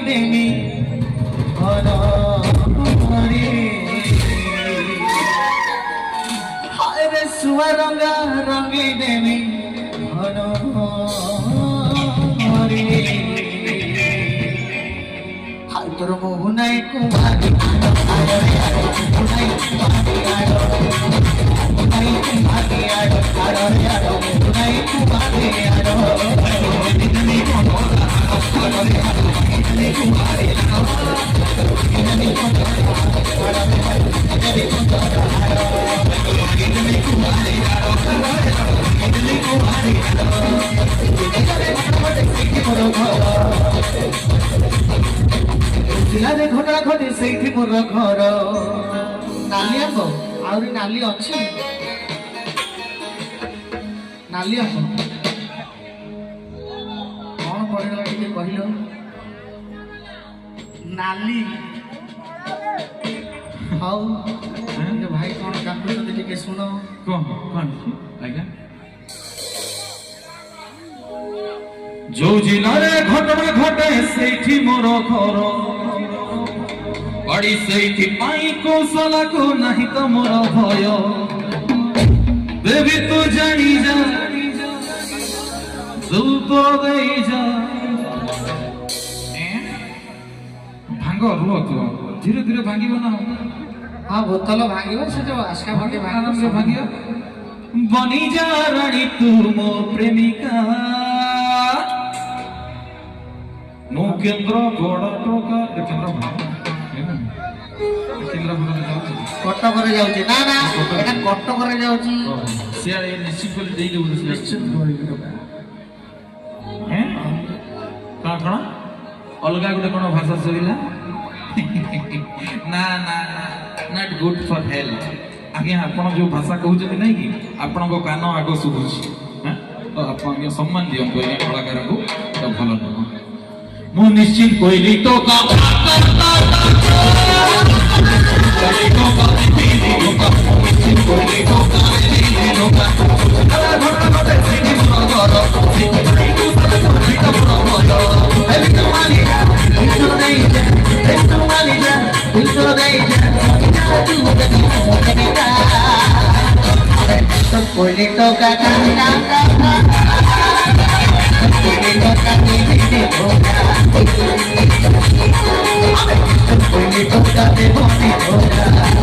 দেমি ঘন রে হায় রে সুয়া রঙা রঙি দেমি ঘন রে হায় তোর মোহনাই কুমারী আড়ো রে আড়ো মোহনাই কুমারী আড়ো মোহনাই কুমারী আড়ো আড়ো রে আড়ো মোহনাই কুমারী আড়ো দিদনি কোনরা আড়ো রে আড়ো দিদনি কুমারী আড়ো দিদনি কোনরা আড়ো রে আড়ো দিদনি কোনরা আড়ো দিদনি কুমারী আড়ো দিদনি কুমারী আড়ো দিদনি মোর ঘর জিলারে ঘটনা ঘটে সেইଠି মোর ঘর নালি আମ୍ବ ଆହୁରି ନାଲି ଅଛି ନାଲି ଆମ୍ବ କଣ ପଡିଗଲା ଟିକେ କହିଲ ନାଲି ହଉ ଭାଇ କଣ କାଟୁଛନ୍ତି ଟିକେ ଶୁଣ ଆଜ୍ଞା ଯୋଉ ଜିଲ୍ଲାରେ ଘଟଣା ଘଟେ ସେଇଠି ମୋର ଘର ବାଡ଼ି ସେଇଥିପାଇଁ କୌଶଲାକୁ ନାହିଁ ତ ମୋର ଭୟ ଦେବି ତୁ ଜାଣି ଯା ଦୂତ ଦେଇ ଯା ଭାଙ୍ଗ ରୁହ ତୁ ଧୀରେ ଧୀରେ ଭାଙ୍ଗିବ ନା ହଁ ବୋତଲ ଭାଙ୍ଗିବ ସେ ଯୋଉ ଆଶା ଭଣ୍ଡି ଆରାମରେ ଭାଙ୍ଗିବ ବନି ଯା ରାଣୀ ତୁ ମୋ ପ୍ରେମିକା କେନ୍ଦ୍ର ବଡ଼ ଟୋକା କଟକରେ ଯାଉଛି ନା ନା ଏଟା କଟକରେ ଯାଉଛି ସିଆଡ଼େ ନିଶ୍ଚିତ କରି ଦେଇଦେବୁ ନିଶ୍ଚିତ କଣ ଅଲଗା ଗୋଟେ କଣ ଭାଷା ଶୁଭିଲା ନା ନା ନଟ୍ ଗୁଡ୍ ଫର୍ ହେଲ୍ଥ ଆଜ୍ଞା ଆପଣ ଯୋଉ ଭାଷା କହୁଛନ୍ତି ନାଇଁ କି ଆପଣଙ୍କ କାନ ଆଗ ଶୁଭୁଛି ଆପଣ ଆଜ୍ଞା ସମ୍ମାନ ଦିଅନ୍ତୁ ଆଜ୍ଞା କଳାକାରକୁ ଭଲ ନୁହଁ ମୁଁ ନିଶ୍ଚିତ କହିଲି ତ Toca de